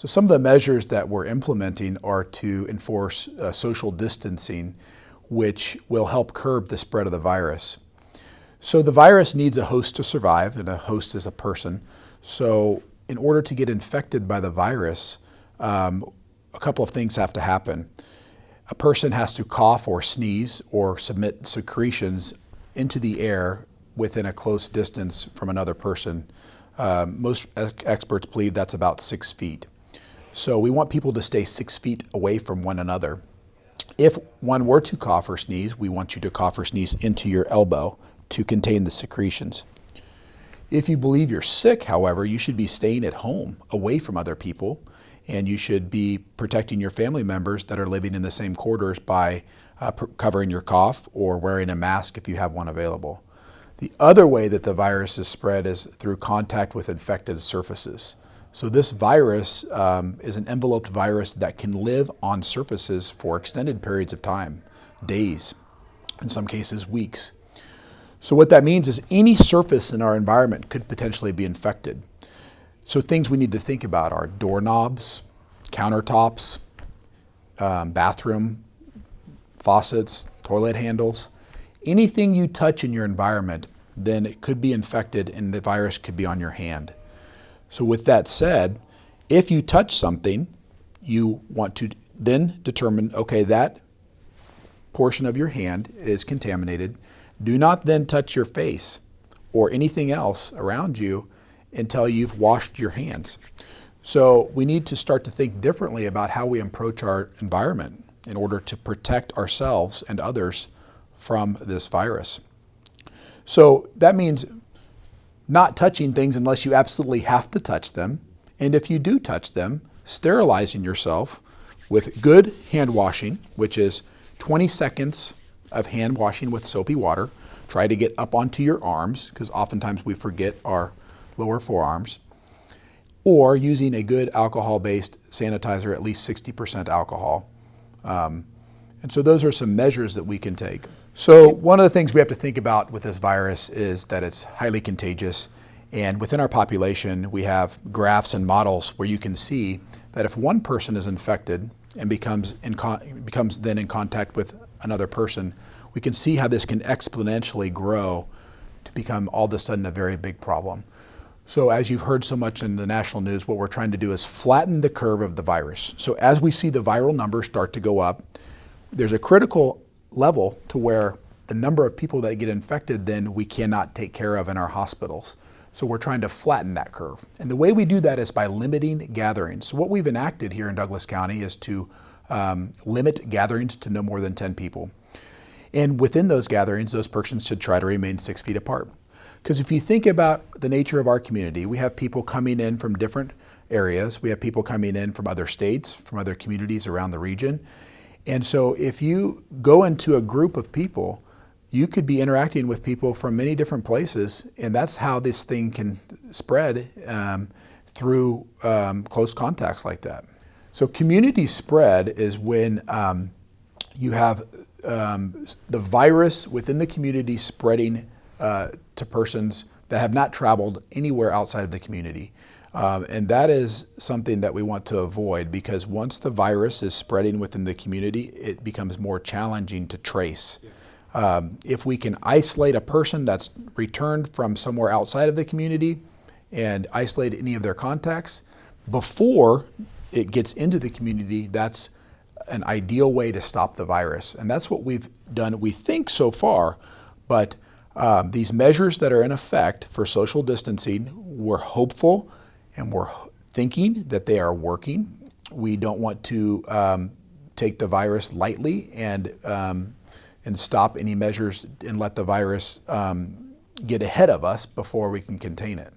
So some of the measures that we're implementing are to enforce social distancing, which will help curb the spread of the virus. So the virus needs a host to survive, and a host is a person. So in order to get infected by the virus, a couple of things have to happen. A person has to cough or sneeze or submit secretions into the air within a close distance from another person. Most experts believe that's about 6 feet. So we want people to stay 6 feet away from one another. If one were to cough or sneeze, we want you to cough or sneeze into your elbow to contain the secretions. If you believe you're sick, however, you should be staying at home away from other people, and you should be protecting your family members that are living in the same quarters by covering your cough or wearing a mask if you have one available. The other way that the virus is spread is through contact with infected surfaces. So this virus is an enveloped virus that can live on surfaces for extended periods of time, days, in some cases weeks. So what that means is any surface in our environment could potentially be infected. So things we need to think about are doorknobs, countertops, bathroom faucets, toilet handles. Anything you touch in your environment, then it could be infected and the virus could be on your hand. So with that said, if you touch something, you want to then determine, okay, that portion of your hand is contaminated. Do not then touch your face or anything else around you until you've washed your hands. So we need to start to think differently about how we approach our environment in order to protect ourselves and others from this virus. So that means not touching things unless you absolutely have to touch them. And if you do touch them, sterilizing yourself with good hand washing, which is 20 seconds of hand washing with soapy water. Try to get up onto your arms, because oftentimes we forget our lower forearms. Or using a good alcohol-based sanitizer, at least 60% alcohol. And so those are some measures that we can take. So one of the things we have to think about with this virus is that it's highly contagious. And within our population, we have graphs and models where you can see that if one person is infected and becomes then in contact with another person, we can see how this can exponentially grow to become all of a sudden a very big problem. So as you've heard so much in the national news, what we're trying to do is flatten the curve of the virus. So as we see the viral numbers start to go up, there's a critical level to where the number of people that get infected then we cannot take care of in our hospitals. So we're trying to flatten that curve. And the way we do that is by limiting gatherings. So what we've enacted here in Douglas County is to limit gatherings to no more than 10 people. And within those gatherings, those persons should try to remain 6 feet apart. Because if you think about the nature of our community, we have people coming in from different areas. We have people coming in from other states, from other communities around the region. And so if you go into a group of people, you could be interacting with people from many different places, and that's how this thing can spread through close contacts like that. So community spread is when you have the virus within the community spreading to persons that have not traveled anywhere outside of the community. And that is something that we want to avoid, because once the virus is spreading within the community, it becomes more challenging to trace. If we can isolate a person that's returned from somewhere outside of the community and isolate any of their contacts before it gets into the community, that's an ideal way to stop the virus. And that's what we've done, we think, so far. But these measures that are in effect for social distancing, we're hopeful and we're thinking that they are working. We don't want to take the virus lightly and stop any measures and let the virus get ahead of us before we can contain it.